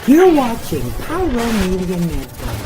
You're watching Pyro Media Network.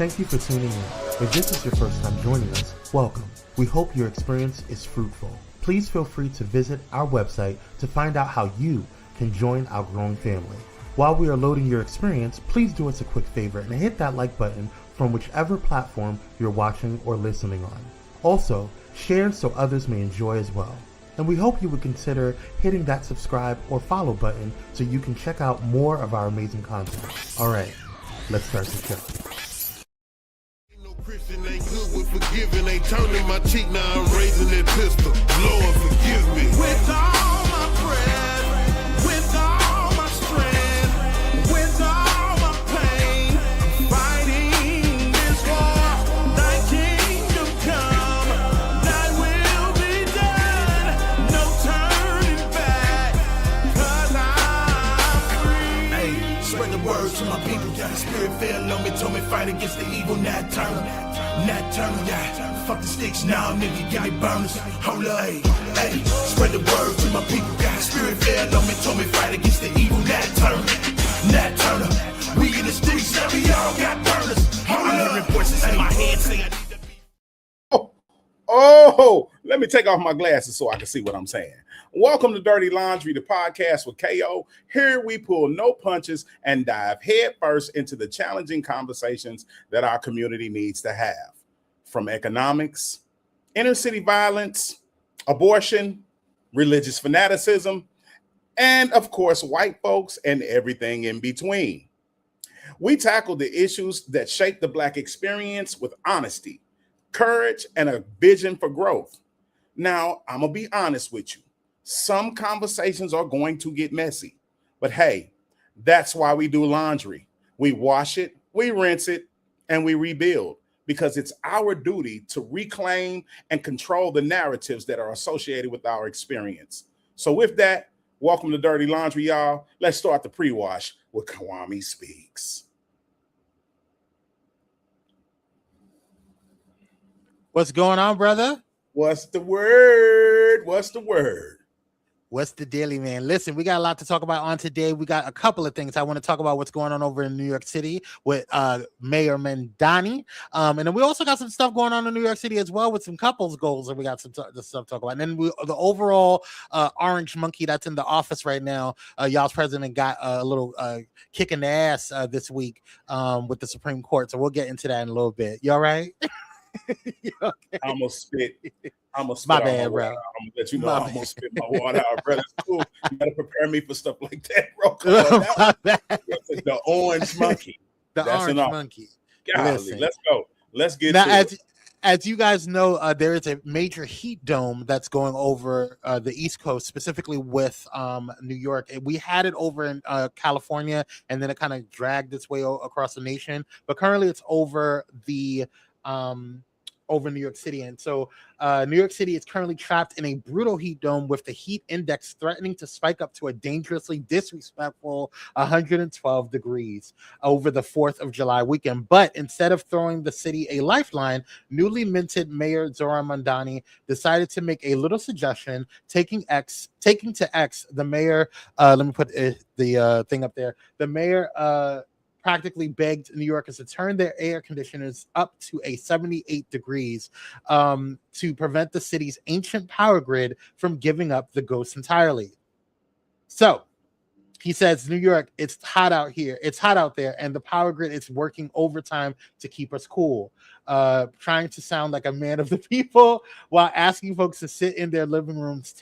Thank you for tuning in. If this is your first time joining us, welcome. We hope your experience is fruitful. Please feel free to visit our website to find out how you can join our growing family. While we are loading your experience, please do us a quick favor and hit that like button from whichever platform you're watching or listening on. Also, share so others may enjoy as well. And we hope you would consider hitting that subscribe or follow button so you can check out more of our amazing content. Alright, let's start the show. Christian ain't good with forgiving, ain't turning my cheek, now I'm raising that pistol. Lord, forgive me. With all my breath, with all my strength, with all my pain, fighting this war. Thy kingdom come, thy will be done. No turning back, 'cause I'm free. Hey, spread the word to my people. Got the spirit fell on me, told me fight against the evil, not turn. Not turn, yeah. Fuck the sticks now, nigga, got burners. Hold up, hey, spread the word to my people. Got the spirit fell on me, told me fight against the evil, not turn. Not turn. We in the streets, now we all got burners. Hold up. I'm hearing voices in my head say I need to be. Oh, let me take off my glasses so I can see what I'm saying. Welcome to Dirty Laundry, the podcast with KO. Here we pull no punches and dive head first into the challenging conversations that our community needs to have. From economics, inner city violence, abortion, religious fanaticism, and of course, white folks and everything in between. We tackle the issues that shape the Black experience with honesty, courage, and a vision for growth. Now, I'm going to be honest with you. Some conversations are going to get messy, but hey, that's why we do laundry. We wash it, we rinse it, and we rebuild because it's our duty to reclaim and control the narratives that are associated with our experience. So with that, welcome to Dirty Laundry, y'all. Let's start the pre-wash with Kwame Speaks. What's going on, brother? What's the word? What's the word? What's the daily, man? Listen, we got a lot to talk about on today. We got a couple of things. I want to talk about what's going on over in New York City with Mayor Mandani. And then we also got some stuff going on in New York City as well with some couples goals that we got some stuff to talk about. And then the overall orange monkey that's in the office right now, y'all's president got a little kick in the ass this week with the Supreme Court. So we'll get into that in a little bit. You all right? Okay. I'm gonna spit. My bad, bro. I'm gonna let you know I'm gonna spit my water out, bro. That's cool. You gotta prepare me for stuff like that, bro. The orange monkey. The orange monkey. Golly, let's go. Let's get now, to it. As you guys know, there is a major heat dome that's going over the East Coast, specifically with New York. We had it over in California, and then it kind of dragged its way across the nation. But currently, it's over the over New York City. And so New York City is currently trapped in a brutal heat dome with the heat index threatening to spike up to a dangerously disrespectful 112 degrees over the 4th of July weekend. But instead of throwing the city a lifeline, newly minted Mayor Zoran Mandani decided to make a little suggestion, taking to X, the mayor, let me put the thing up there. The mayor practically begged New Yorkers to turn their air conditioners up to a 78 degrees to prevent the city's ancient power grid from giving up the ghost entirely. So he says, New York, it's hot out here. It's hot out there, and the power grid is working overtime to keep us cool. Trying to sound like a man of the people while asking folks to sit in their living rooms,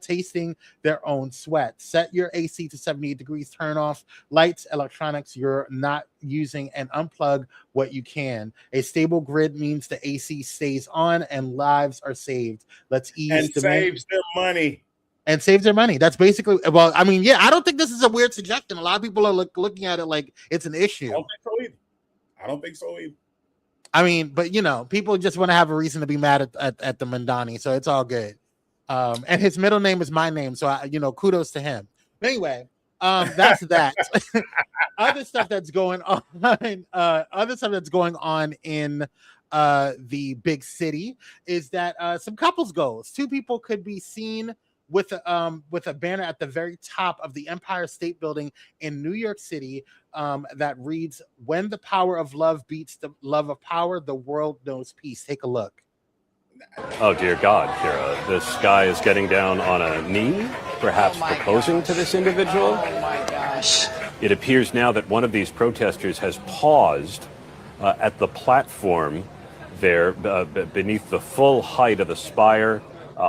tasting their own sweat. Set your AC to 78 degrees, turn off lights, electronics you're not using, and unplug what you can. A stable grid means the AC stays on and lives are saved. Let's ease and saves them money. And saves their money. That's basically, well, I mean, yeah, I don't think this is a weird suggestion. A lot of people are looking at it like it's an issue. I don't think so either. I mean, but you know, people just want to have a reason to be mad at the Mandani, so it's all good. And his middle name is my name, so kudos to him. But anyway, that's that. Other stuff that's going on. Other stuff that's going on in the big city is that some couples goals. 2 people could be seen with a banner at the very top of the Empire State Building in New York City that reads, "When the power of love beats the love of power, the world knows peace." Take a look. Oh, dear God, Kira. This guy is getting down on a knee, perhaps proposing to this individual. Oh, my gosh. It appears now that one of these protesters has paused at the platform there beneath the full height of the spire,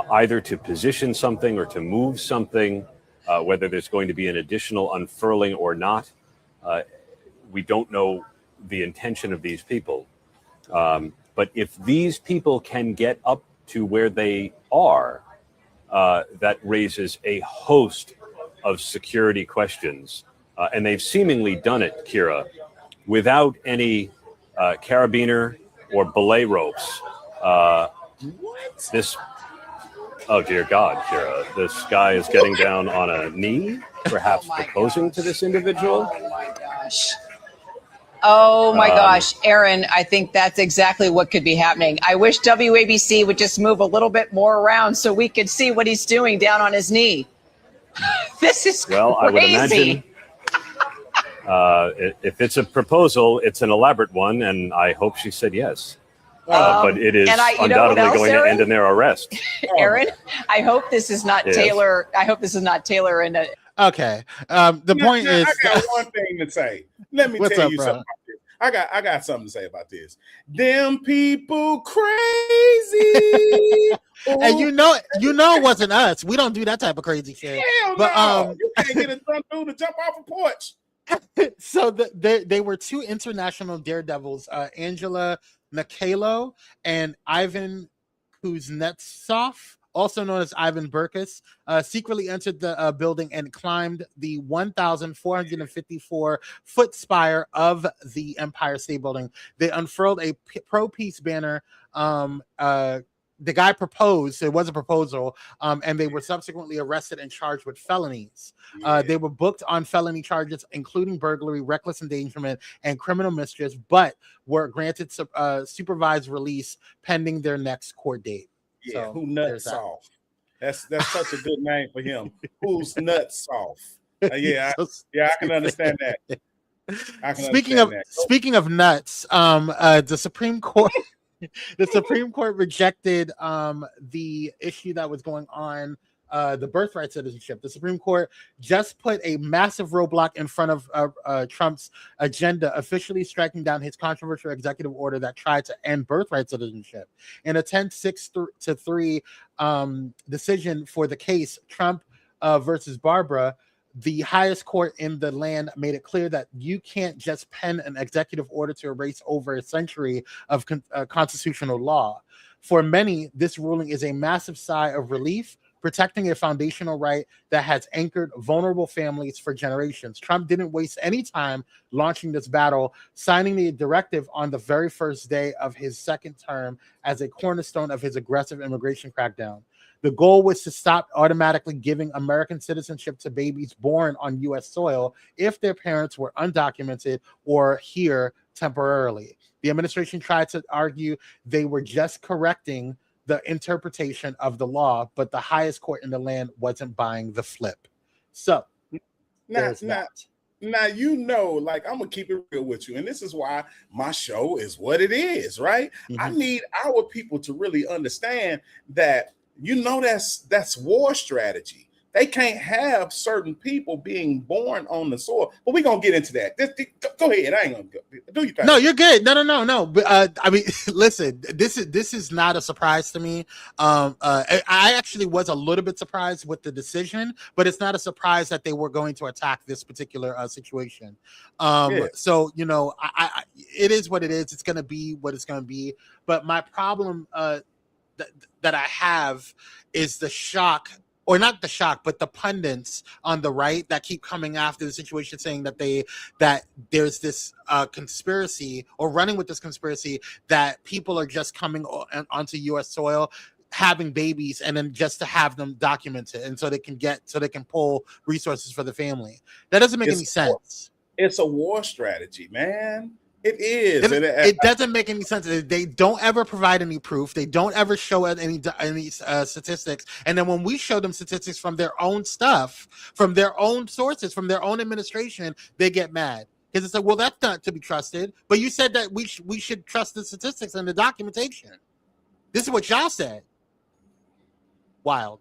either to position something or to move something, whether there's going to be an additional unfurling or not. We don't know the intention of these people. But if these people can get up to where they are, that raises a host of security questions. And they've seemingly done it, Kira, without any carabiner or belay ropes. Oh, dear God, Kira. This guy is getting down on a knee, perhaps proposing to this individual. Oh, my gosh. Oh, my gosh. Aaron, I think that's exactly what could be happening. I wish WABC would just move a little bit more around so we could see what he's doing down on his knee. This is crazy. Well, I would imagine if it's a proposal, it's an elaborate one, and I hope she said yes. But it is undoubtedly going to end in their arrest. Aaron, I hope this is not Taylor. I hope this is not Taylor. Okay. The point is, I got one thing to say. Let me tell you something about this. I got something to say about this. Them people crazy. And you know it wasn't us. We don't do that type of crazy shit. Hell but no. You can't get a front dude to jump off a porch. So they were 2 international daredevils, Angela Nakalo and Ivan Kuznetsov, also known as Ivan Burkus, secretly entered the building and climbed the 1,454-foot spire of the Empire State Building. They unfurled a pro-peace banner. The guy proposed, it was a proposal, and they were subsequently arrested and charged with felonies. They were booked on felony charges, including burglary, reckless endangerment, and criminal mischief, but were granted supervised release pending their next court date. Yeah, so, who nuts off? That's such a good name for him. Who's nuts off? I can understand that. Speaking of nuts, the Supreme Court. The Supreme Court rejected the issue that was going on, the birthright citizenship. The Supreme Court just put a massive roadblock in front of Trump's agenda, officially striking down his controversial executive order that tried to end birthright citizenship. In a 10-6-3 decision for the case, Trump versus Barbara, the highest court in the land made it clear that you can't just pen an executive order to erase over a century of constitutional law. For many, this ruling is a massive sigh of relief, protecting a foundational right that has anchored vulnerable families for generations. Trump didn't waste any time launching this battle, signing the directive on the very first day of his second term as a cornerstone of his aggressive immigration crackdown. The goal was to stop automatically giving American citizenship to babies born on U.S. soil if their parents were undocumented or here temporarily. The administration tried to argue they were just correcting the interpretation of the law, but the highest court in the land wasn't buying the flip. So there's that. Now, you know, like, I'm gonna keep it real with you, and this is why my show is what it is, right? I need our people to really understand that, you know, that's war strategy. They can't have certain people being born on the soil. But we're gonna get into that. Go ahead. I ain't gonna go. Do you think? No, you're good. No. But I mean, listen, this is not a surprise to me. I actually was a little bit surprised with the decision, but it's not a surprise that they were going to attack this particular situation. So, you know, I it is what it is. It's gonna be what it's gonna be. But my problem that I have is the shock, or not the shock, but the pundits on the right that keep coming after the situation, saying that there's this conspiracy, or running with this conspiracy, that people are just coming onto U.S. soil, having babies, and then just to have them documented, and so they can pull resources for the family. That doesn't make any sense. It's a war strategy, man. It is. It doesn't make any sense. They don't ever provide any proof. They don't ever show any statistics. And then when we show them statistics from their own stuff, from their own sources, from their own administration, they get mad because it's like, well, that's not to be trusted. But you said that we should trust the statistics and the documentation. This is what y'all said. Wild.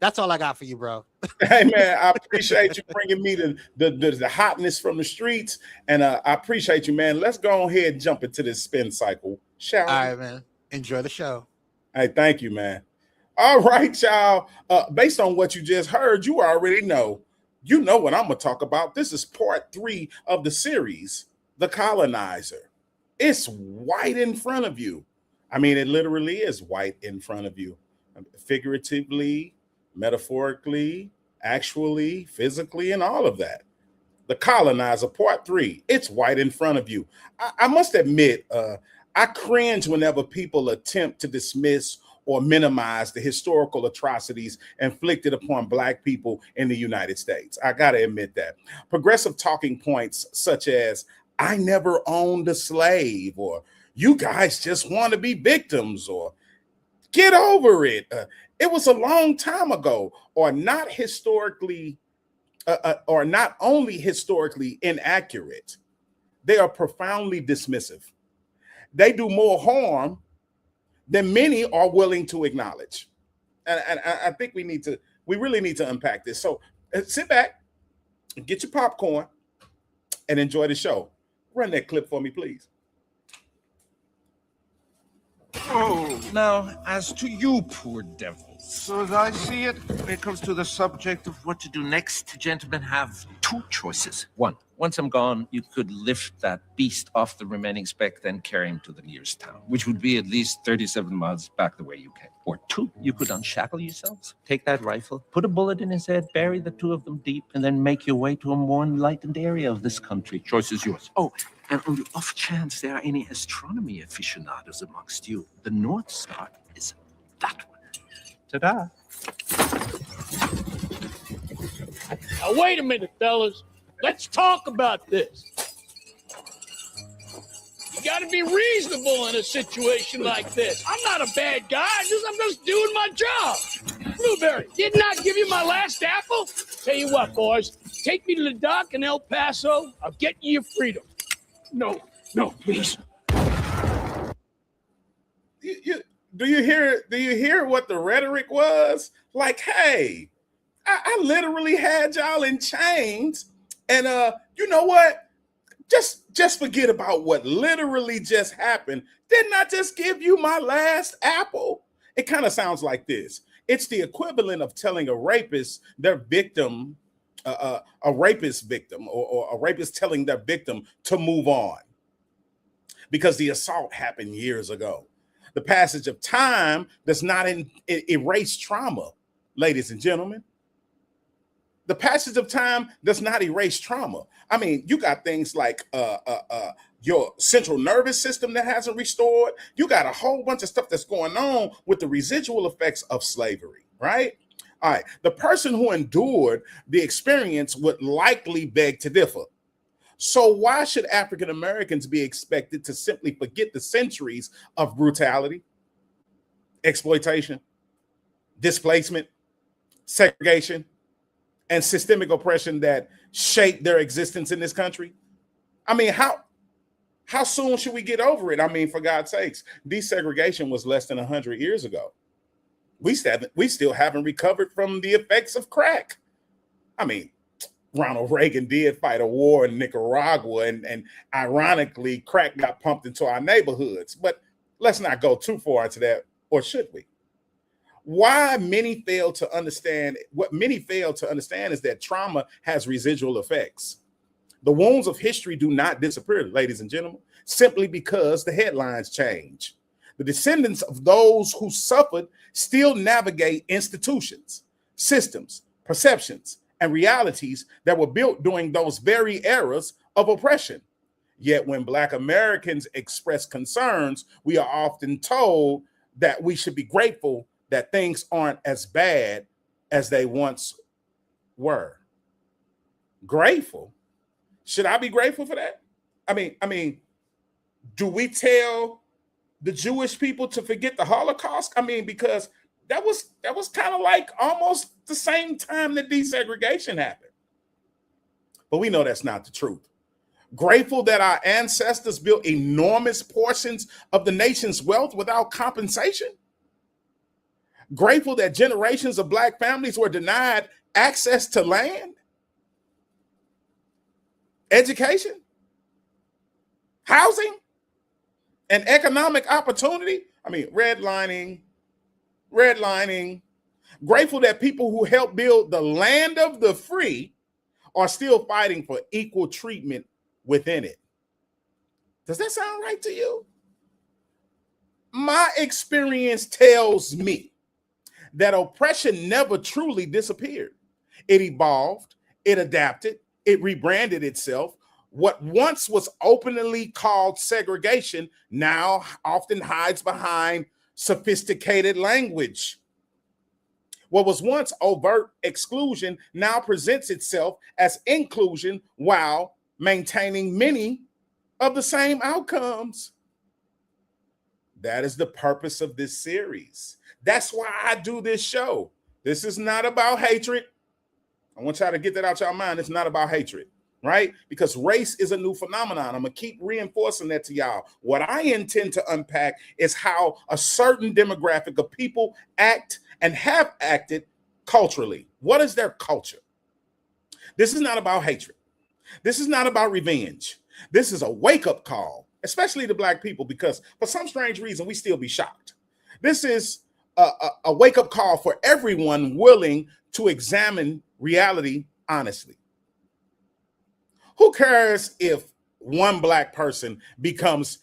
That's all I got for you, bro. Hey, man, I appreciate you bringing me the hotness from the streets, and I appreciate you, man. Let's go ahead and jump into this spin cycle, shall we? All right, man. Enjoy the show. Hey, thank you, man. All right, y'all. Based on what you just heard, you already know. You know what I'm going to talk about. This is part 3 of the series, The Colonizer. It's right in front of you. I mean, it literally is right in front of you. Figuratively, metaphorically, actually, physically, and all of that. The Colonizer, part 3. It's right in front of you. I must admit, I cringe whenever people attempt to dismiss or minimize the historical atrocities inflicted upon Black people in the United States. I got to admit that. Progressive talking points such as, I never owned a slave, or you guys just want to be victims, or get over it. It was a long time ago, or not historically, or not only historically inaccurate, they are profoundly dismissive. They do more harm than many are willing to acknowledge. And I think we really need to unpack this. So sit back, get your popcorn, and enjoy the show. Run that clip for me, please. Oh, now, as to you, poor devils. So as I see it, when it comes to the subject of what to do next, gentlemen have 2 choices. 1, once I'm gone, you could lift that beast off the remaining speck, then carry him to the nearest town, which would be at least 37 miles back the way you came. Or 2, you could unshackle yourselves, take that rifle, put a bullet in his head, bury the 2 of them deep, and then make your way to a more enlightened area of this country. Choice is yours. Oh, and on the off chance there are any astronomy aficionados amongst you, the North Star is that one. Ta-da. Now, wait a minute, fellas. Let's talk about this. You got to be reasonable in a situation like this. I'm not a bad guy. I'm just doing my job. Blueberry, didn't I give you my last apple? Tell you what, boys. Take me to the dock in El Paso. I'll get you your freedom. No, please. Do you hear what the rhetoric was? Like, hey, I literally had y'all in chains, and you know what? Just forget about what literally just happened. Didn't I just give you my last apple? It kind of sounds like this. It's the equivalent of telling a rapist their victim, a rapist victim, or a rapist telling their victim to move on because the assault happened years ago. The passage of time does not erase trauma. ladies and gentlemen. The passage of time does not erase trauma. I mean, you got things like your central nervous system that hasn't restored. You got a whole bunch of stuff that's going on with the residual effects of slavery, right? All right. The person who endured the experience would likely beg to differ. So why should African Americans be expected to simply forget the centuries of brutality, exploitation, displacement, segregation, and systemic oppression that shaped their existence in this country? I mean, how soon should we get over it? I mean, for God's sakes, desegregation was less than 100 years ago. We still haven't recovered from the effects of crack. I mean, Ronald Reagan did fight a war in Nicaragua, and ironically, crack got pumped into our neighborhoods. But let's not go too far into that, or should we? What many fail to understand is that trauma has residual effects. The wounds of history do not disappear, ladies and gentlemen, simply because the headlines change. The descendants of those who suffered still navigate institutions, systems, perceptions, and realities that were built during those very eras of oppression. Yet when Black Americans express concerns, we are often told that we should be grateful that things aren't as bad as they once were. Grateful? Should I be grateful for that? I mean, do we tell the Jewish people to forget the Holocaust? I mean, because that was kind of like almost the same time that desegregation happened. But we know that's not the truth. Grateful that our ancestors built enormous portions of the nation's wealth without compensation. Grateful that generations of Black families were denied access to land, education, housing, and economic opportunity. I mean, redlining. Grateful that people who helped build the land of the free are still fighting for equal treatment within it. Does that sound right to you? My experience tells me that oppression never truly disappeared. It evolved, it adapted, it rebranded itself. What once was openly called segregation now often hides behind sophisticated language. What was once overt exclusion now presents itself as inclusion while maintaining many of the same outcomes. That is the purpose of this series. That's why I do this show. This is not about hatred. I want y'all to get that out your mind. It's not about hatred, right? Because race is a new phenomenon. I'm going to keep reinforcing that to y'all. What I intend to unpack is how a certain demographic of people act and have acted culturally. What is their culture? This is not about hatred. This is not about revenge. This is a wake-up call, especially to Black people, because for some strange reason, we still be shocked. This is a wake-up call for everyone willing to examine reality honestly. Who cares if one Black person becomes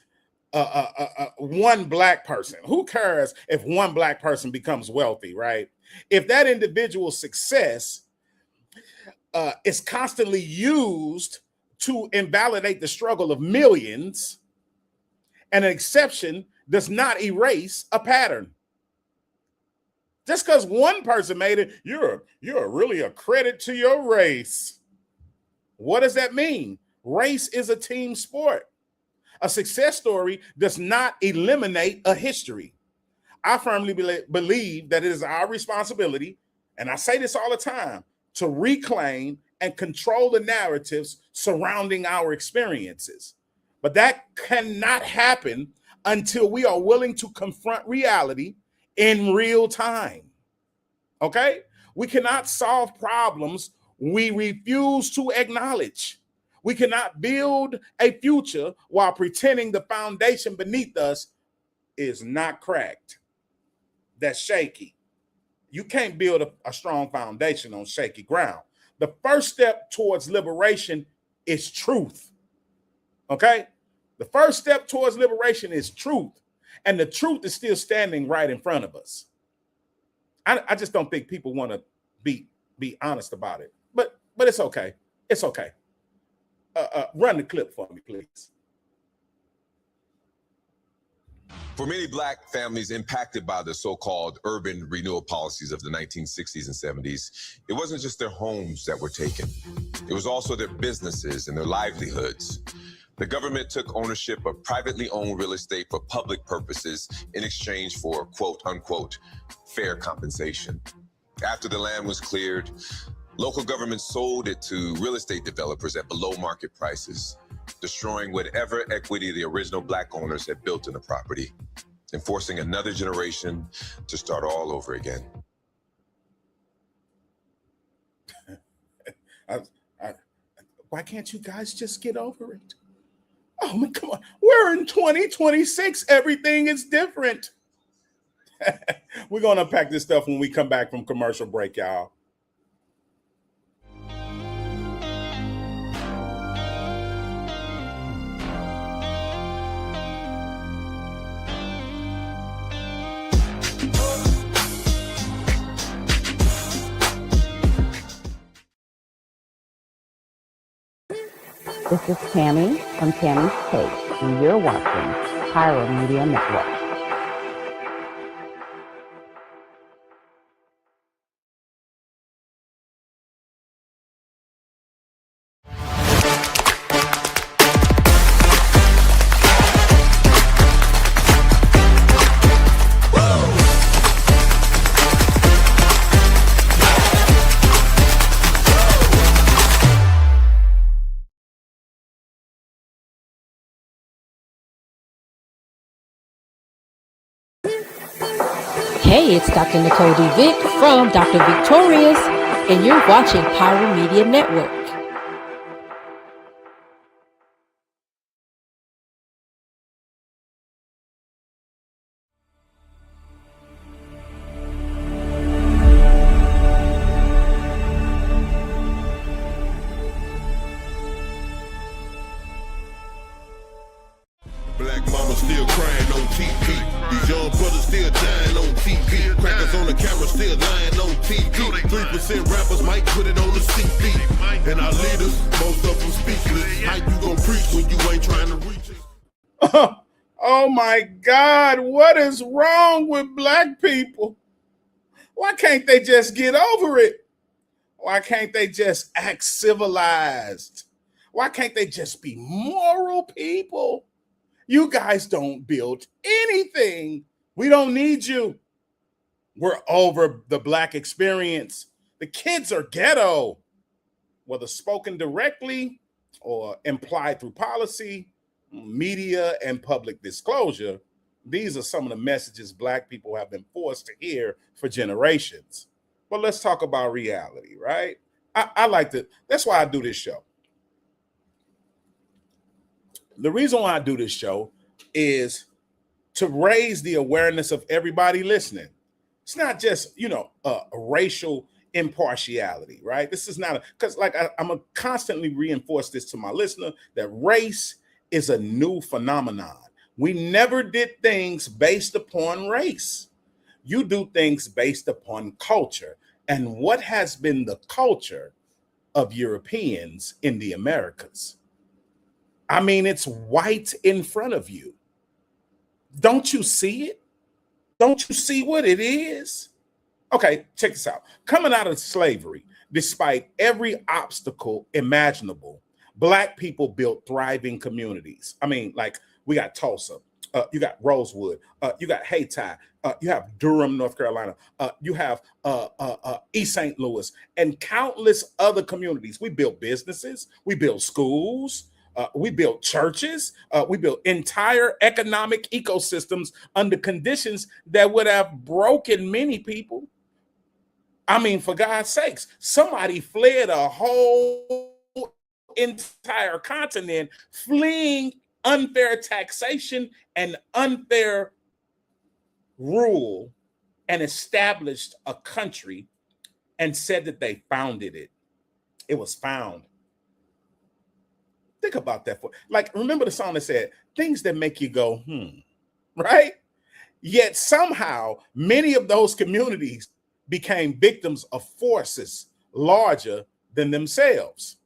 one Black person? Who cares if one Black person becomes wealthy, right? If that individual's success is constantly used to invalidate the struggle of millions, and an exception does not erase a pattern. Just because one person made it, you're really a credit to your race. What does that mean? Race is a team sport. A success story does not eliminate a history. I firmly believe that it is our responsibility, and I say this all the time, to reclaim and control the narratives surrounding our experiences. But that cannot happen until we are willing to confront reality in real time. Okay? We cannot solve problems we refuse to acknowledge. We cannot build a future while pretending the foundation beneath us is not cracked. That's shaky. You can't build a strong foundation on shaky ground. The first step towards liberation is truth. Okay? The first step towards liberation is truth. And the truth is still standing right in front of us. I just don't think people want to be honest about it. But it's okay. It's okay. Run the clip for me, please. For many Black families impacted by the so-called urban renewal policies of the 1960s and 70s, it wasn't just their homes that were taken. It was also their businesses and their livelihoods. The government took ownership of privately owned real estate for public purposes in exchange for, quote unquote, fair compensation. After the land was cleared, local governments sold it to real estate developers at below market prices, destroying whatever equity the original Black owners had built in the property and forcing another generation to start all over again. Why can't you guys just get over it? Oh, man, come on. We're in 2026. Everything is different. We're going to unpack this stuff when we come back from commercial break, y'all. This is Tammy from Tammy's Take, and you're watching Pyro Media Network. Hey, it's Dr. Nicole D. Vick from Dr. Victorious, and you're watching Pyro Media Network. Black mama still crying on TV. These young brothers still dying on TV. Crackers on the camera still lying on TV. 3% rappers might put it on the CD. And our leaders, most of them speechless. How you gonna preach when you ain't trying to reach it? Oh my God, what is wrong with Black people? Why can't they just get over it? Why can't they just act civilized? Why can't they just be moral people? You guys don't build anything. We don't need you. We're over the Black experience. The kids are ghetto, whether spoken directly or implied through policy, media, and public disclosure. These are some of the messages Black people have been forced to hear for generations. But let's talk about reality, right? I like to, that's why I do this show. The reason why I do this show is to raise the awareness of everybody listening. It's not just, a racial impartiality, right? This is not, because I'm going to constantly reinforce this to my listener, that race is a new phenomenon. We never did things based upon race. You do things based upon culture. And what has been the culture of Europeans in the Americas? I mean, it's white in front of you. Don't you see it? Don't you see what it is? Okay, check this out. Coming out of slavery, despite every obstacle imaginable, Black people built thriving communities. I mean, like, we got Tulsa, you got Rosewood, you got Hayti, you have Durham, North Carolina, you have East St. Louis, and countless other communities. We built businesses, we built schools, we built churches, we built entire economic ecosystems under conditions that would have broken many people. I mean, for God's sakes, somebody fled a whole entire continent, fleeing unfair taxation and unfair rule, and established a country and said that they founded it. It was found. Think about that. Remember the song that said, things that make you go, right? Yet somehow, many of those communities became victims of forces larger than themselves.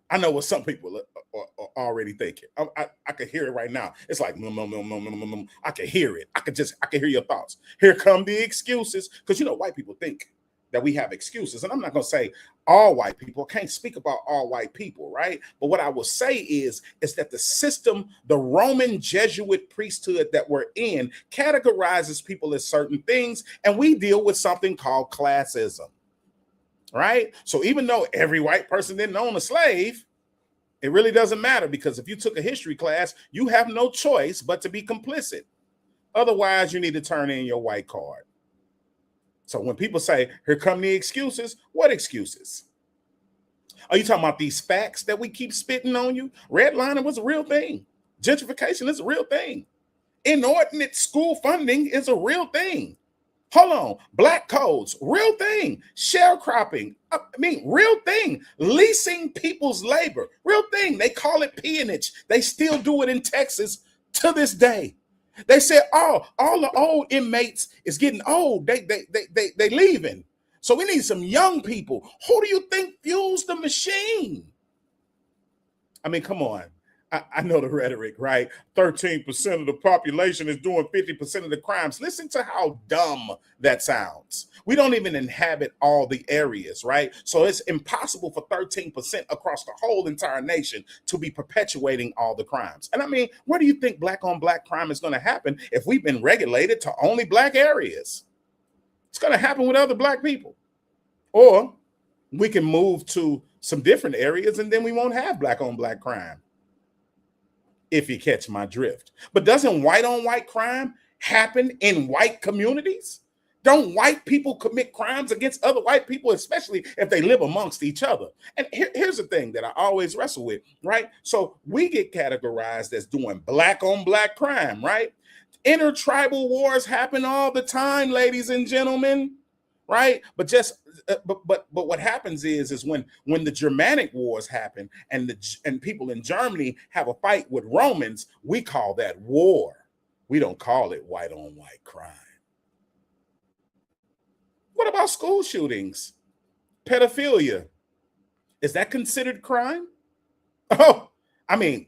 I know what some people are already thinking. I can hear it right now. It's like, I can hear it. I can hear your thoughts. Here come the excuses. Because, white people think that we have excuses. And I'm not going to say all white people. I can't speak about all white people, right? But what I will say is that the system, the Roman Jesuit priesthood that we're in, categorizes people as certain things. And we deal with something called classism, right? So even though every white person didn't own a slave, it really doesn't matter, because if you took a history class, you have no choice but to be complicit. Otherwise, you need to turn in your white card. So when people say, here come the excuses, what excuses? Are you talking about these facts that we keep spitting on you? Redlining was a real thing. Gentrification is a real thing. Inordinate school funding is a real thing. Hold on. Black codes, real thing. Sharecropping, real thing. Leasing people's labor, real thing. They call it peonage. They still do it in Texas to this day. They said, all the old inmates is getting old. They leaving. So we need some young people. Who do you think fuels the machine? I mean, come on. I know the rhetoric, right? 13% of the population is doing 50% of the crimes. Listen to how dumb that sounds. We don't even inhabit all the areas, right? So it's impossible for 13% across the whole entire nation to be perpetuating all the crimes. And I mean, where do you think black on black crime is going to happen if we've been regulated to only black areas? It's going to happen with other black people. Or we can move to some different areas and then we won't have black on black crime. If you catch my drift. But doesn't white on white crime happen in white communities? Don't white people commit crimes against other white people, especially if they live amongst each other? And here's the thing that I always wrestle with, right? So we get categorized as doing black on black crime, right? Intertribal wars happen all the time, ladies and gentlemen, right? But what happens is when the Germanic wars happen and people in Germany have a fight with Romans, we call that war. We don't call it white on white crime. What about school shootings? Pedophilia. Is that considered crime? Oh, I mean,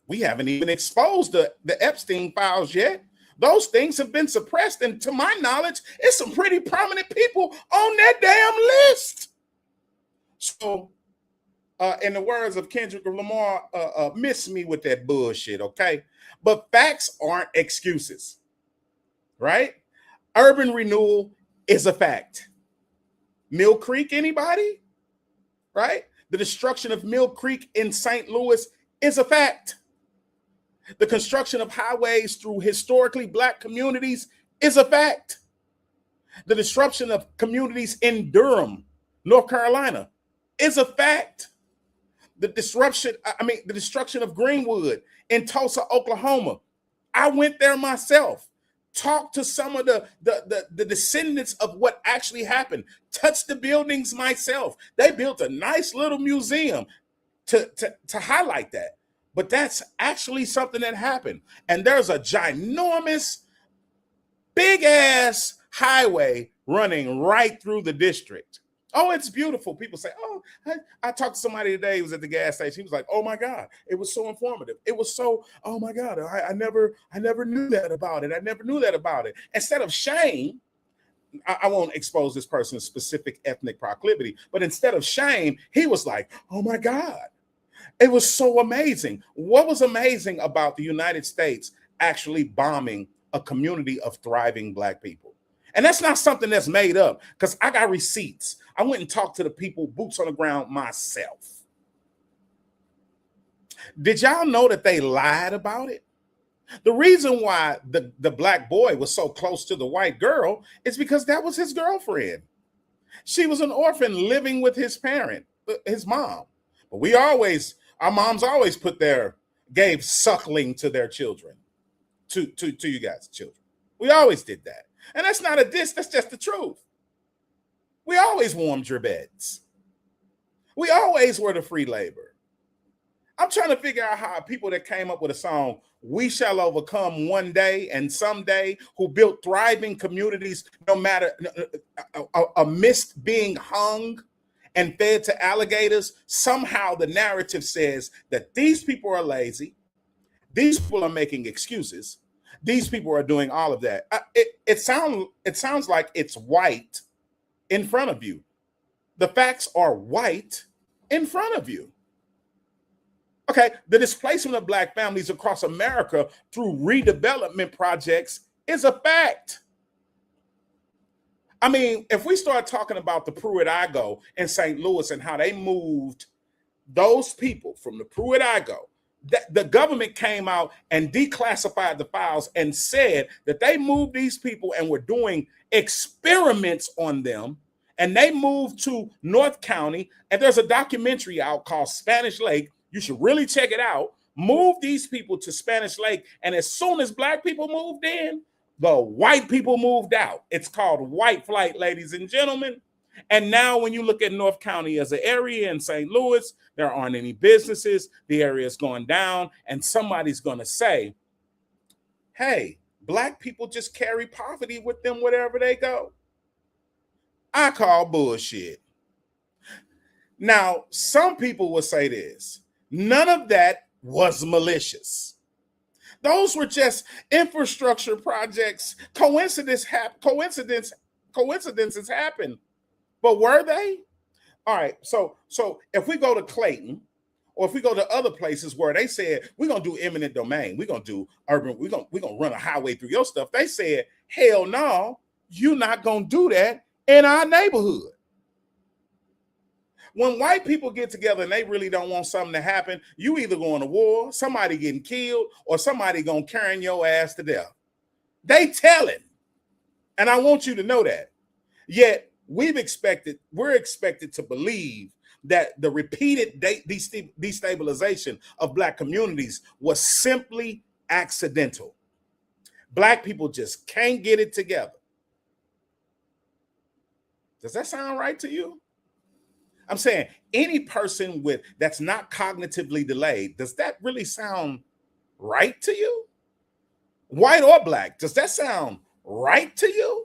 we haven't even exposed the Epstein files yet. Those things have been suppressed. And to my knowledge, it's some pretty prominent people on that damn list. So, in the words of Kendrick Lamar, miss me with that bullshit, okay? But facts aren't excuses, right? Urban renewal is a fact. Mill Creek, anybody? Right? The destruction of Mill Creek in St. Louis is a fact. The construction of highways through historically black communities is a fact. The disruption of communities in Durham, North Carolina is a fact. The destruction of Greenwood in Tulsa, Oklahoma. I went there myself, talked to some of the descendants of what actually happened, touched the buildings myself. They built a nice little museum to highlight that. But that's actually something that happened. And there's a ginormous, big-ass highway running right through the district. Oh, it's beautiful. People say, oh, I talked to somebody today who was at the gas station. He was like, oh, my God, it was so informative. It was so, oh, my God, I never knew that about it. I never knew that about it. Instead of shame, I won't expose this person's specific ethnic proclivity, but instead of shame, he was like, oh, my God. It was so amazing. What was amazing about the United States actually bombing a community of thriving black people? And that's not something that's made up, because I got receipts. I went and talked to the people, boots on the ground myself. Did y'all know that they lied about it? The reason why the black boy was so close to the white girl is because that was his girlfriend. She was an orphan living with his parent, his mom. But our moms always gave suckling to their children, to you guys' children. We always did that. And that's not a diss, that's just the truth. We always warmed your beds. We always were the free labor. I'm trying to figure out how people that came up with a song, "We Shall Overcome One Day and Someday," who built thriving communities no matter amidst being hung and fed to alligators. Somehow the narrative says that these people are lazy. These people are making excuses. These people are doing all of that. It sounds like it's white in front of you. The facts are white in front of you. Okay, the displacement of Black families across America through redevelopment projects is a fact. I mean, if we start talking about the Pruitt-Igoe in St. Louis and how they moved those people from the Pruitt-Igoe, the government came out and declassified the files and said that they moved these people and were doing experiments on them, and they moved to North County, and there's a documentary out called Spanish Lake. You should really check it out. Move these people to Spanish Lake, and as soon as Black people moved in, the white people moved out. It's called white flight, ladies and gentlemen. And now when you look at North County as an area in St. Louis, there aren't any businesses. The area is going down, and somebody's going to say, hey, Black people just carry poverty with them wherever they go. I call bullshit. Now, some people will say this. None of that was malicious. Those were just infrastructure projects. Coincidences happen. But were they? All right. So if we go to Clayton, or if we go to other places where they said we're gonna do eminent domain, we're gonna do urban, we're gonna run a highway through your stuff. They said, hell no, you're not gonna do that in our neighborhood. When white people get together and they really don't want something to happen, you either going to war, somebody getting killed, or somebody gonna carry your ass to death. They telling, and I want you to know that. Yet we're expected to believe that the repeated destabilization of Black communities was simply accidental. Black people just can't get it together. Does that sound right to you? I'm saying any person that's not cognitively delayed, does that really sound right to you? White or Black, does that sound right to you?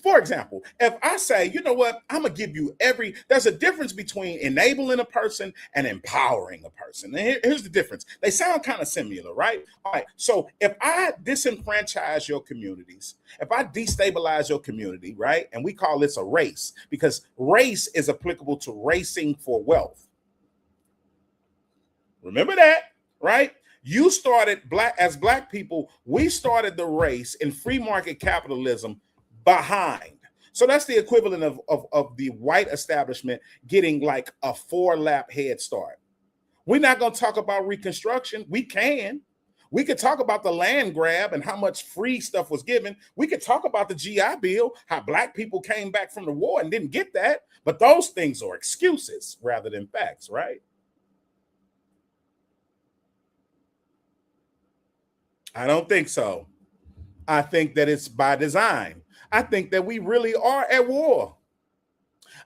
For example, if I say, you know what, I'm going to give you there's a difference between enabling a person and empowering a person. And here's the difference. They sound kind of similar, right? All right. So if I disenfranchise your communities, if I destabilize your community, right? And we call this a race because race is applicable to racing for wealth. Remember that, right? You started as Black people, we started the race in free market capitalism behind. So that's the equivalent of the white establishment getting like a 4-lap head start. We're not going to talk about Reconstruction. We could talk about the land grab and how much free stuff was given. We could talk about the GI Bill, how Black people came back from the war and didn't get that. But those things are excuses rather than facts, right? I don't think so. I think that it's by design. I think that we really are at war.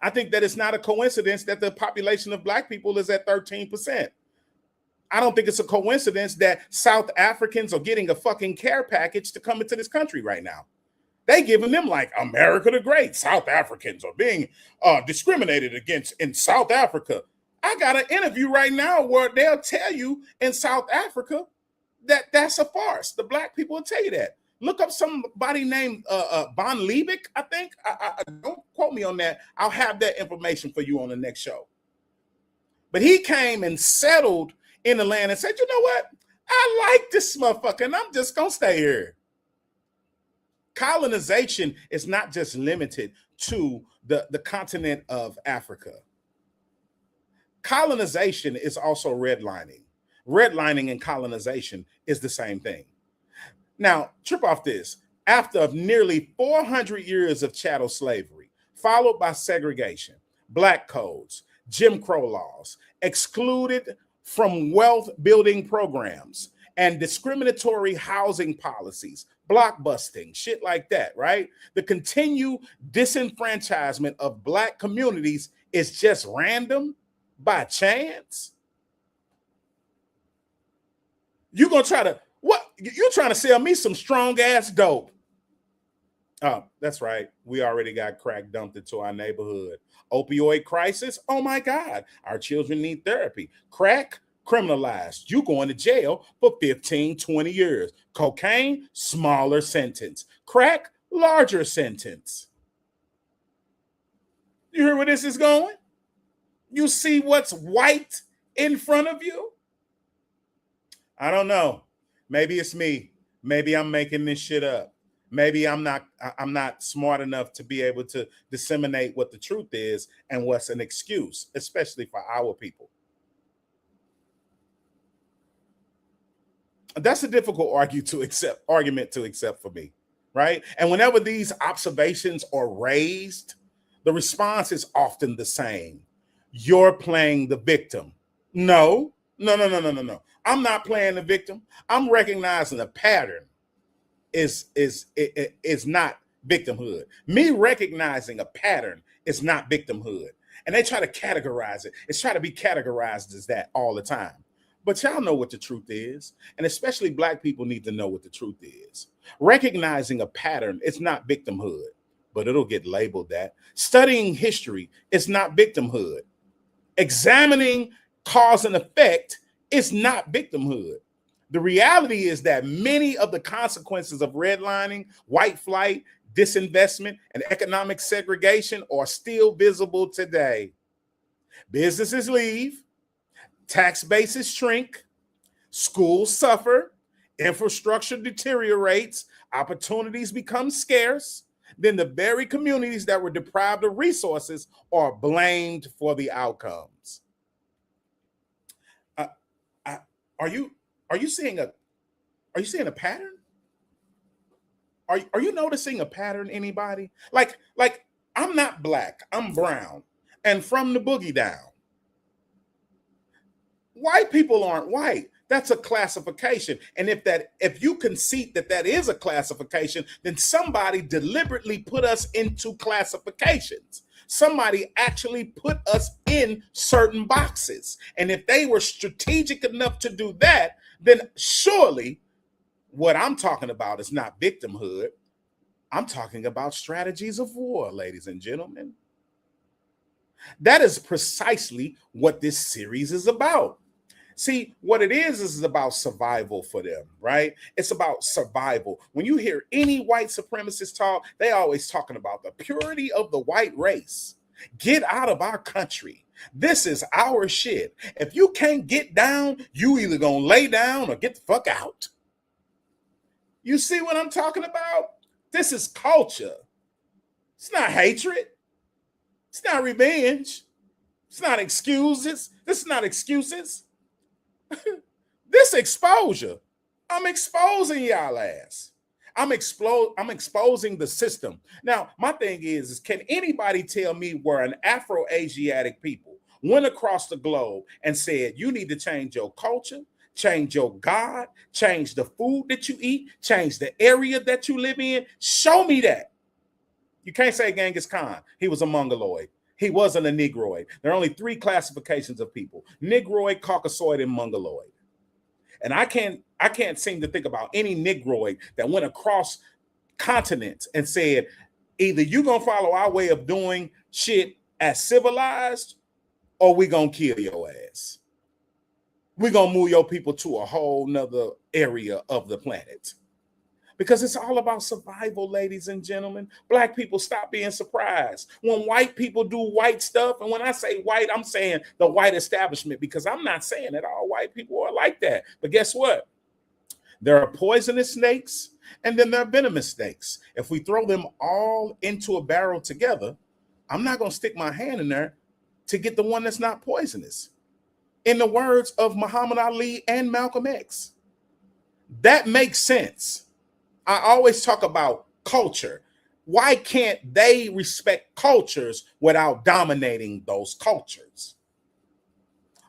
I think that it's not a coincidence that the population of Black people is at 13%. I don't think it's a coincidence that South Africans are getting a fucking care package to come into this country right now. They giving them like America the Great. South Africans are being discriminated against in South Africa. I got an interview right now where they'll tell you in South Africa that that's a farce. The Black people will tell you that. Look up somebody named Von Liebig, I think. I don't quote me on that. I'll have that information for you on the next show. But he came and settled in the land and said, you know what? I like this motherfucker and I'm just going to stay here. Colonization is not just limited to the continent of Africa. Colonization is also redlining. Redlining and colonization is the same thing. Now, trip off this. After nearly 400 years of chattel slavery, followed by segregation, Black codes, Jim Crow laws, excluded from wealth building programs, and discriminatory housing policies, blockbusting, shit like that, right? The continued disenfranchisement of Black communities is just random by chance. You gonna try to what? You're trying to sell me some strong ass dope. Oh, that's right. We already got crack dumped into our neighborhood. Opioid crisis. Oh my God. Our children need therapy. Crack criminalized. You going to jail for 15, 20 years. Cocaine, smaller sentence. Crack, larger sentence. You hear where this is going? You see what's white in front of you? I don't know. Maybe it's me. Maybe I'm making this shit up. Maybe I'm not smart enough to be able to disseminate what the truth is and what's an excuse, especially for our people. That's a difficult argument to accept for me, right? And whenever these observations are raised, the response is often the same. You're playing the victim. No. I'm not playing the victim. I'm recognizing a pattern is not victimhood. Me recognizing a pattern is not victimhood. And they try to categorize it. It's trying to be categorized as that all the time. But y'all know what the truth is. And especially Black people need to know what the truth is. Recognizing a pattern is not victimhood, but it'll get labeled that. Studying history is not victimhood. Examining cause and effect is not victimhood. The reality is that many of the consequences of redlining, white flight, disinvestment, and economic segregation are still visible today. Businesses leave, tax bases shrink, schools suffer, infrastructure deteriorates, opportunities become scarce. Then the very communities that were deprived of resources are blamed for the outcomes. Are you seeing a pattern? Are you noticing a pattern, anybody? Like I'm not Black, I'm brown, and from the boogie down. White people aren't white. That's a classification. And if you concede that is a classification, then somebody deliberately put us into classifications. Somebody actually put us in certain boxes. And if they were strategic enough to do that, then surely what I'm talking about is not victimhood. I'm talking about strategies of war, ladies and gentlemen. That is precisely what this series is about. See, what it is about survival for them, right? It's about survival. When you hear any white supremacist talk, they always talking about the purity of the white race. Get out of our country. This is our shit. If you can't get down, you either gonna lay down or get the fuck out. You see what I'm talking about? This is culture. It's not hatred. It's not revenge. It's not excuses. This is not excuses. This exposure. I'm exposing y'all ass. I'm exposing the system. Now, my thing is can anybody tell me where an Afro-Asiatic people went across the globe and said, you need to change your culture, change your God, change the food that you eat, change the area that you live in? Show me that. You can't say Genghis Khan. He was a Mongoloid. He wasn't a Negroid. There are only 3 classifications of people: Negroid, Caucasoid, and Mongoloid. And I can't seem to think about any Negroid that went across continents and said, either you're going to follow our way of doing shit as civilized, or we're going to kill your ass. We're going to move your people to a whole nother area of the planet. Because it's all about survival, ladies and gentlemen. Black people, stop being surprised when white people do white stuff. And when I say white, I'm saying the white establishment, because I'm not saying that all white people are like that. But guess what? There are poisonous snakes, and then there are venomous snakes. If we throw them all into a barrel together, I'm not going to stick my hand in there to get the one that's not poisonous. In the words of Muhammad Ali and Malcolm X, that makes sense. I always talk about culture. Why can't they respect cultures without dominating those cultures?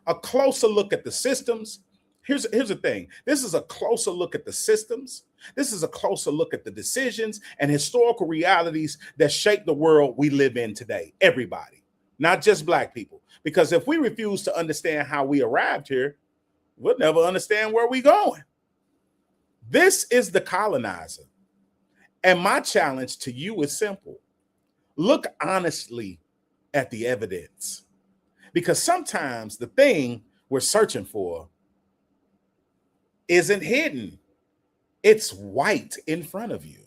A closer look at the systems. Here's the thing. This is a closer look at the systems. This is a closer look at the decisions and historical realities that shape the world we live in today. Everybody, not just Black people. Because if we refuse to understand how we arrived here, we'll never understand where we're going. This is the colonizer. And my challenge to you is simple. Look honestly at the evidence. Because sometimes the thing we're searching for isn't hidden. It's white in front of you.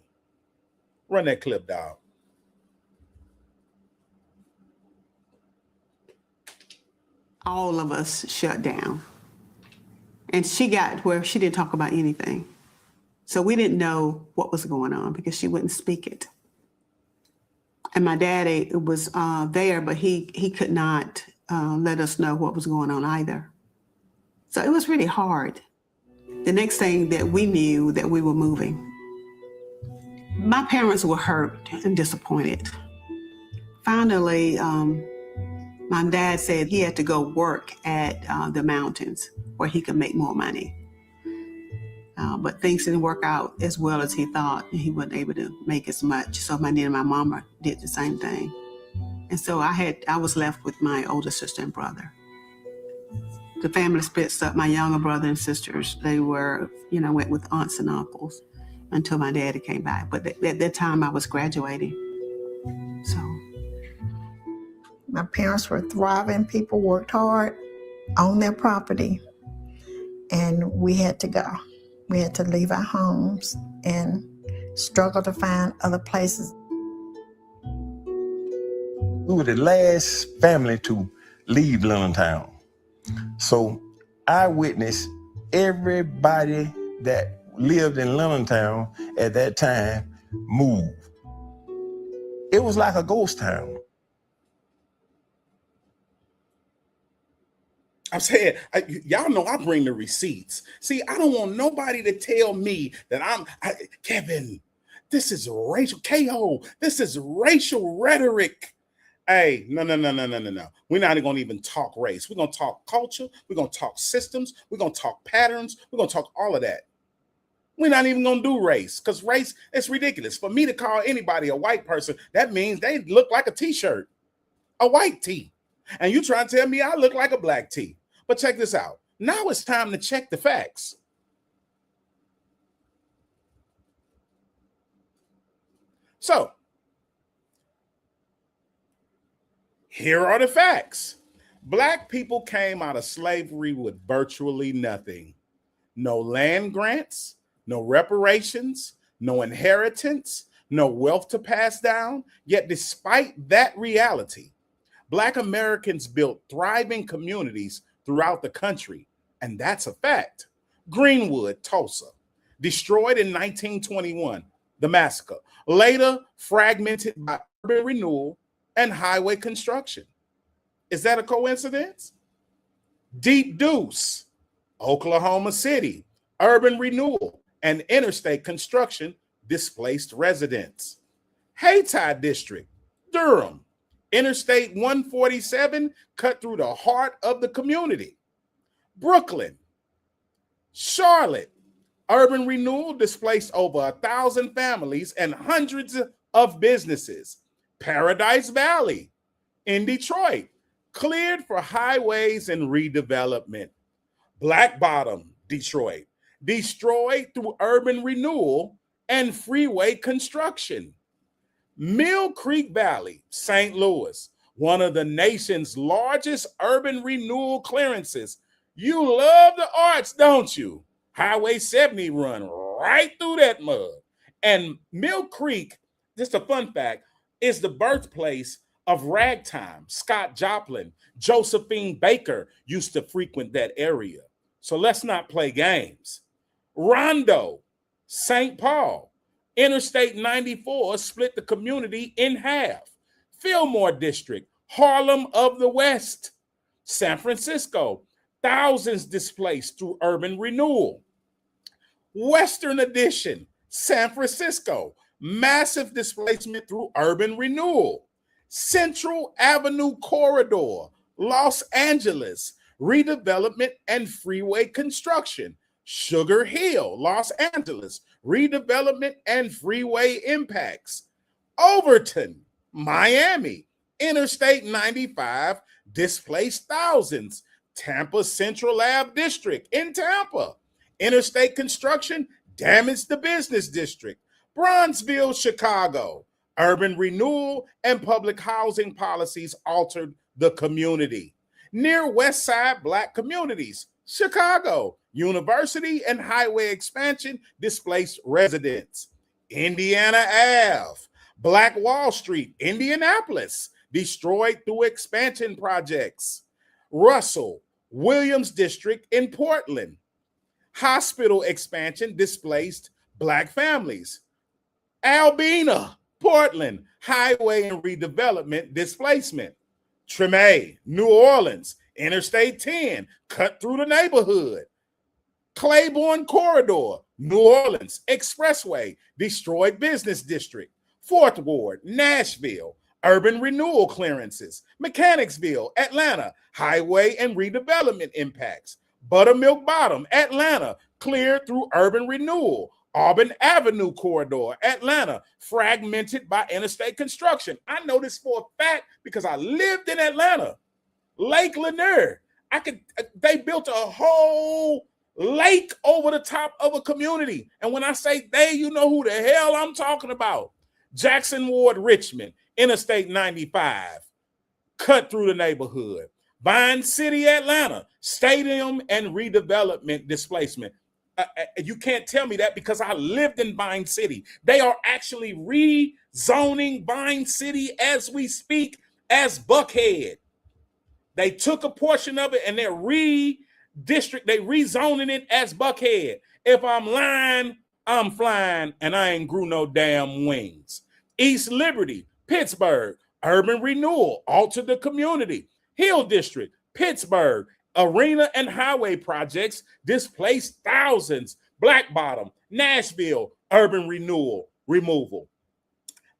Run that clip, dog. All of us shut down. And she got where she didn't talk about anything. So we didn't know what was going on because she wouldn't speak it. And my daddy was there, but he could not let us know what was going on either. So it was really hard. The next thing that we knew that we were moving. My parents were hurt and disappointed. Finally, my dad said he had to go work at the mountains where he could make more money. But things didn't work out as well as he thought, and he wasn't able to make as much. So my dad and my mama did the same thing. And so I was left with my older sister and brother. The family splits up. My younger brother and sisters, they were, went with aunts and uncles until my daddy came back. But at that time I was graduating. So. My parents were thriving. People worked hard on their property, and we had to go. We had to leave our homes and struggle to find other places. We were the last family to leave Lillintown. So I witnessed everybody that lived in Lillintown at that time move. It was like a ghost town. I'm saying, y'all know I bring the receipts. See, I don't want nobody to tell me that Kevin, this is racial, KO, this is racial rhetoric. Hey, no. We're not going to even talk race. We're going to talk culture. We're going to talk systems. We're going to talk patterns. We're going to talk all of that. We're not even going to do race because race, it's ridiculous. For me to call anybody a white person, that means they look like a t-shirt, a white tee. And you trying to tell me I look like a black tee. But check this out. Now it's time to check the facts. So, here are the facts. Black people came out of slavery with virtually nothing. No land grants, no reparations, no inheritance, no wealth to pass down. Yet despite that reality, Black Americans built thriving communities throughout the country, and that's a fact. Greenwood, Tulsa, destroyed in 1921, the massacre, later fragmented by urban renewal and highway construction. Is that a coincidence? Deep Deuce, Oklahoma City, urban renewal and interstate construction displaced residents. Hayti District, Durham, Interstate 147 cut through the heart of the community. Brooklyn, Charlotte, urban renewal displaced over 1,000 families and hundreds of businesses. Paradise Valley in Detroit, cleared for highways and redevelopment. Black Bottom, Detroit, destroyed through urban renewal and freeway construction. Mill Creek Valley, St. Louis, one of the nation's largest urban renewal clearances. You love the arts, don't you? Highway 70 run right through that mud. And Mill Creek, just a fun fact, is the birthplace of ragtime. Scott Joplin, Josephine Baker used to frequent that area. So let's not play games. Rondo, St. Paul, Interstate 94 split the community in half. Fillmore District, Harlem of the West. San Francisco, thousands displaced through urban renewal. Western Addition, San Francisco, massive displacement through urban renewal. Central Avenue Corridor, Los Angeles, redevelopment and freeway construction. Sugar Hill, Los Angeles, redevelopment and freeway impacts. Overton, Miami, Interstate 95 displaced thousands. Tampa Central Ave District in Tampa, interstate construction damaged the business district. Bronzeville, Chicago, urban renewal and public housing policies altered the community. Near West Side Black communities, Chicago, university and highway expansion displaced residents. Indiana Ave, Black Wall Street, Indianapolis, destroyed through expansion projects. Russell, Williams District in Portland, hospital expansion displaced Black families. Albina, Portland, highway and redevelopment displacement. Treme, New Orleans, Interstate 10, cut through the neighborhood. Claiborne Corridor, New Orleans, Expressway, destroyed business district. Fourth Ward, Nashville, urban renewal clearances. Mechanicsville, Atlanta, highway and redevelopment impacts. Buttermilk Bottom, Atlanta, cleared through urban renewal. Auburn Avenue Corridor, Atlanta, fragmented by interstate construction. I know this for a fact because I lived in Atlanta. Lake Lanier, they built a whole lake over the top of a community. And when I say they, you know who the hell I'm talking about. Jackson Ward, Richmond, Interstate 95, cut through the neighborhood. Vine City, Atlanta, stadium and redevelopment displacement. You can't tell me that because I lived in Vine City. They are actually rezoning Vine City as we speak as Buckhead. They took a portion of it and they're rezoning it as Buckhead. If I'm lying, I'm flying, and I ain't grew no damn wings. East Liberty, Pittsburgh, urban renewal, altered the community. Hill District, Pittsburgh, arena and highway projects displaced thousands. Black Bottom, Nashville, urban renewal, removal.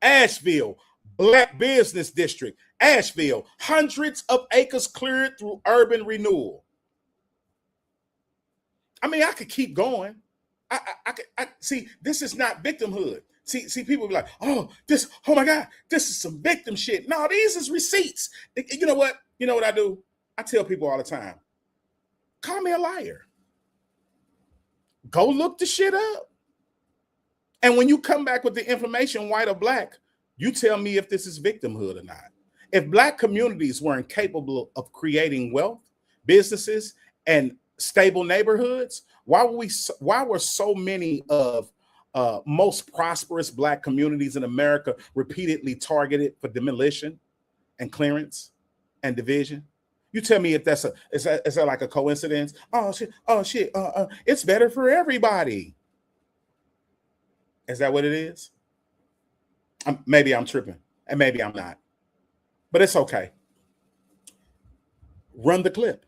Asheville, Black business district. Asheville, hundreds of acres cleared through urban renewal. I mean, I could keep going. I see, this is not victimhood. See, people be like, oh my God, this is some victim shit. No, these is receipts. You know what? You know what I do? I tell people all the time, call me a liar. Go look the shit up. And when you come back with the information, white or black, you tell me if this is victimhood or not. If Black communities weren't capable of creating wealth, businesses, and stable neighborhoods, why were so many of most prosperous Black communities in America repeatedly targeted for demolition and clearance and division? You tell me if is that like a coincidence? Oh shit! It's better for everybody. Is that what it is? Maybe I'm tripping, and maybe I'm not, but it's okay. Run the clip.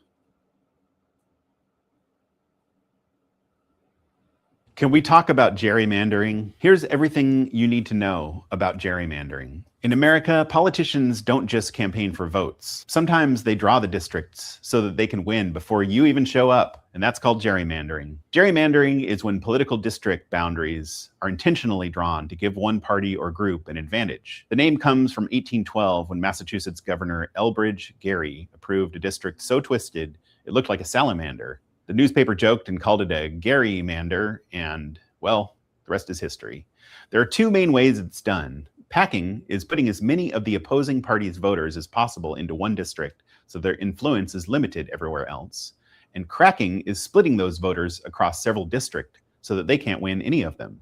Can we talk about gerrymandering? Here's everything you need to know about gerrymandering. In America, politicians don't just campaign for votes. Sometimes they draw the districts so that they can win before you even show up, and that's called gerrymandering. Gerrymandering is when political district boundaries are intentionally drawn to give one party or group an advantage. The name comes from 1812 when Massachusetts Governor Elbridge Gerry approved a district so twisted it looked like a salamander. The newspaper joked and called it a gerrymander, and, well, the rest is history. There are two main ways it's done. Packing is putting as many of the opposing party's voters as possible into one district so their influence is limited everywhere else. And cracking is splitting those voters across several districts so that they can't win any of them.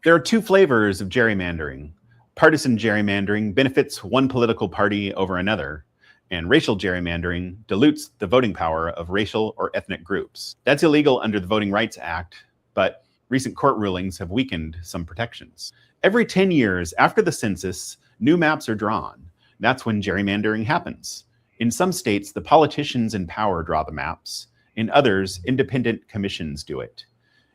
There are two flavors of gerrymandering. Partisan gerrymandering benefits one political party over another, and racial gerrymandering dilutes the voting power of racial or ethnic groups. That's illegal under the Voting Rights Act, but recent court rulings have weakened some protections. Every 10 years after the census, new maps are drawn. That's when gerrymandering happens. In some states, the politicians in power draw the maps. In others, independent commissions do it.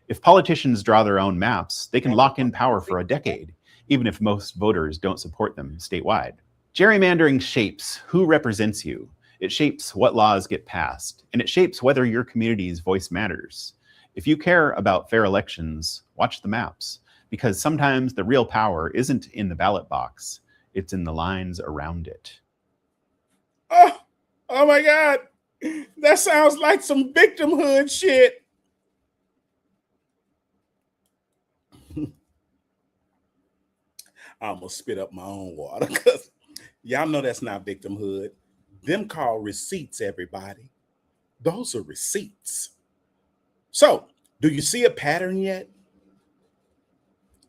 If politicians draw their own maps, they can lock in power for a decade, even if most voters don't support them statewide. Gerrymandering shapes who represents you. It shapes what laws get passed, and it shapes whether your community's voice matters. If you care about fair elections, watch the maps, because sometimes the real power isn't in the ballot box, it's in the lines around it. Oh my God. That sounds like some victimhood shit. I almost spit up my own water because y'all know that's not victimhood. Them called receipts, everybody. Those are receipts. So, do you see a pattern yet?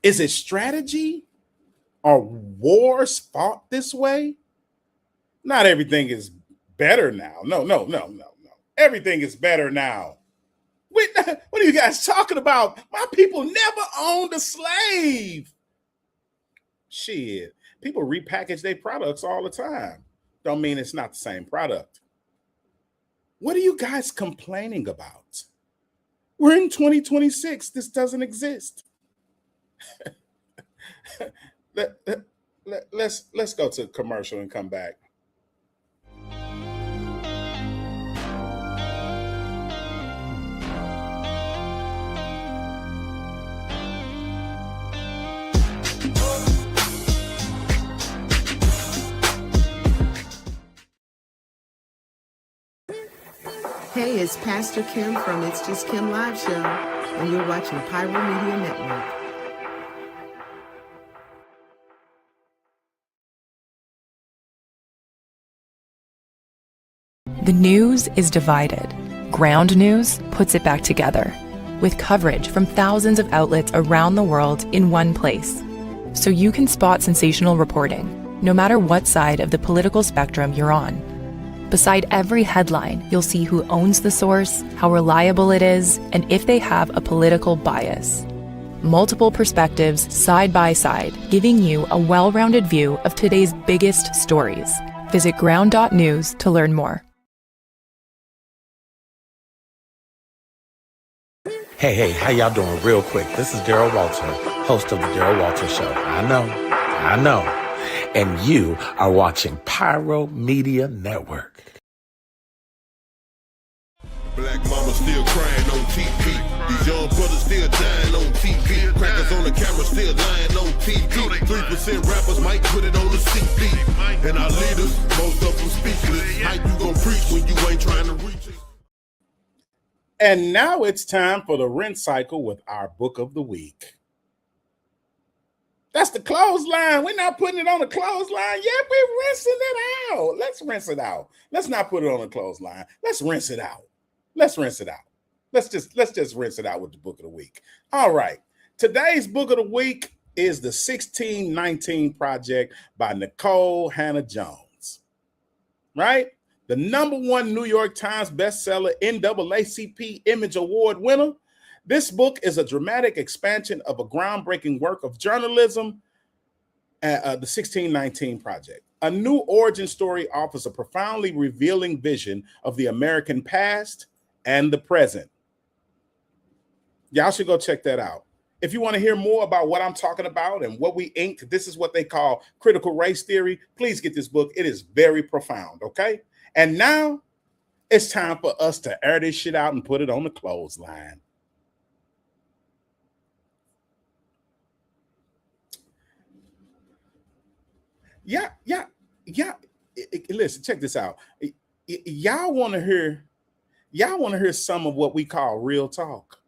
Is it strategy? Are wars fought this way? Not everything is better now. No. Everything is better now. What are you guys talking about? My people never owned a slave. Shit. People repackage their products all the time. Don't mean it's not the same product. What are you guys complaining about? We're in 2026. This doesn't exist. Let's go to commercial and come back. Hey, it's Pastor Kim from It's Just Kim Live Show, and you're watching Pyro Media Network. The news is divided. Ground News puts it back together, with coverage from thousands of outlets around the world in one place. So you can spot sensational reporting, no matter what side of the political spectrum you're on. Beside every headline, you'll see who owns the source, how reliable it is, and if they have a political bias. Multiple perspectives side by side, giving you a well-rounded view of today's biggest stories. Visit ground.news to learn more. Hey, how y'all doing? Real quick, this is Daryl Walter, host of the Daryl Walter Show. I know. And you are watching Pyro Media Network. Black mama still crying on TV. These young brothers still dying on TV. Crackers on the camera still lying on TV. 3% rappers might put it on the CD. And our leaders, most of them speechless. How you gonna preach when you ain't trying to reach it? And now it's time for the rinse cycle with our book of the week. That's the clothesline. We're not putting it on the clothesline yet. We're rinsing it out. Let's rinse it out. Let's not put it on the clothesline. Let's rinse it out. Let's rinse it out. Let's just rinse it out with the book of the week. All right. Today's book of the week is the 1619 Project by Nicole Hannah Jones. Right? The #1 New York Times bestseller, NAACP Image Award winner. This book is a dramatic expansion of a groundbreaking work of journalism, the 1619 Project. A new origin story offers a profoundly revealing vision of the American past and the present. Y'all should go check that out. If you want to hear more about what I'm talking about and what we inked, this is what they call critical race theory. Please get this book. It is very profound, okay? And now it's time for us to air this shit out and put it on the clothesline. Yeah. Listen, check this out. Y'all want to hear some of what we call real talk.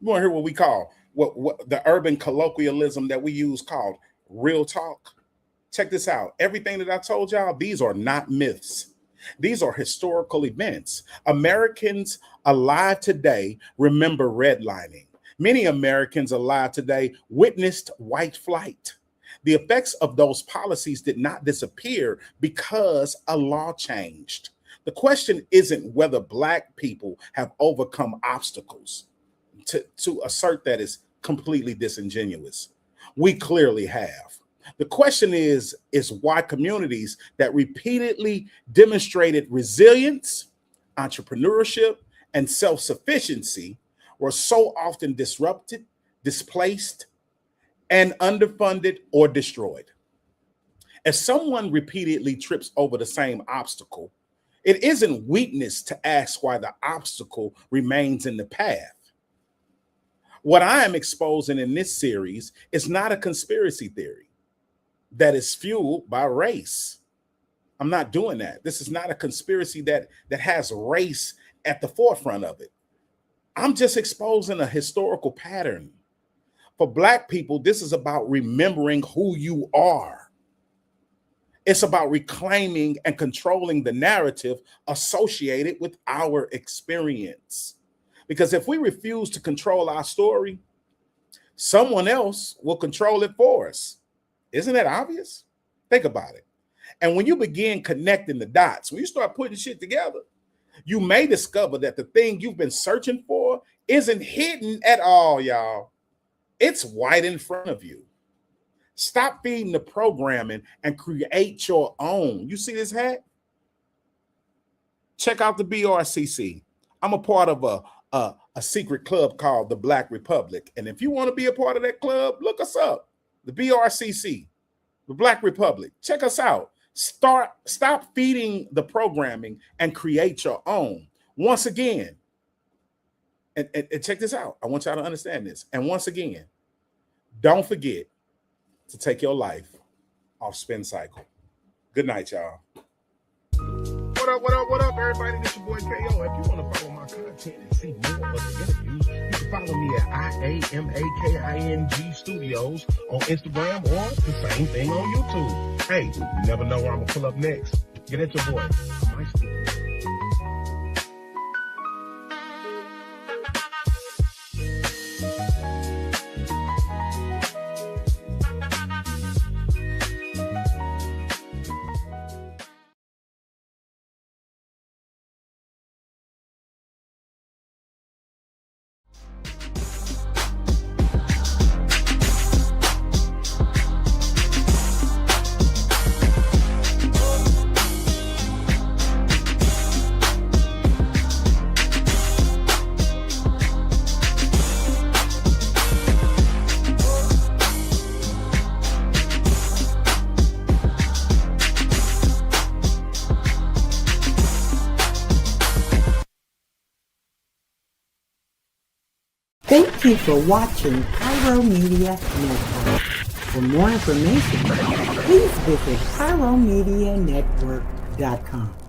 You want to hear what we call what the urban colloquialism that we use called real talk? Check this out. Everything that I told y'all, these are not myths. These are historical events. Americans alive today remember redlining. Many Americans alive today witnessed white flight. The effects of those policies did not disappear because a law changed. The question isn't whether Black people have overcome obstacles. To assert that is completely disingenuous. We clearly have. The question is why communities that repeatedly demonstrated resilience, entrepreneurship, and self-sufficiency were so often disrupted, displaced, and underfunded or destroyed. If someone repeatedly trips over the same obstacle, it isn't weakness to ask why the obstacle remains in the path. What I am exposing in this series is not a conspiracy theory that is fueled by race. I'm not doing that. This is not a conspiracy that has race at the forefront of it. I'm just exposing a historical pattern, For Black people, this is about remembering who you are. It's about reclaiming and controlling the narrative associated with our experience. Because if we refuse to control our story, someone else will control it for us. Isn't that obvious? Think about it. And when you begin connecting the dots, when you start putting shit together, you may discover that the thing you've been searching for isn't hidden at all, y'all. It's right in front of you. Stop feeding the programming and create your own. You see this hat? Check out the BRCC. I'm a part of a secret club called the Black Republic. And if you want to be a part of that club, look us up. The BRCC, the Black Republic. Check us out. Stop feeding the programming and create your own. Once again, and check this out. I want y'all to understand this. And once again, don't forget to take your life off spin cycle. Good night, y'all. What up, everybody? This your boy KO. If you want to follow my content and see more of the interviews, you can follow me at IAMAKING Studios on Instagram or the same thing on YouTube. Hey, you never know where I'm going to pull up next. Get at your boy. I might speak. Thank you for watching Pyro Media Network. For more information, please visit pyromedianetwork.com.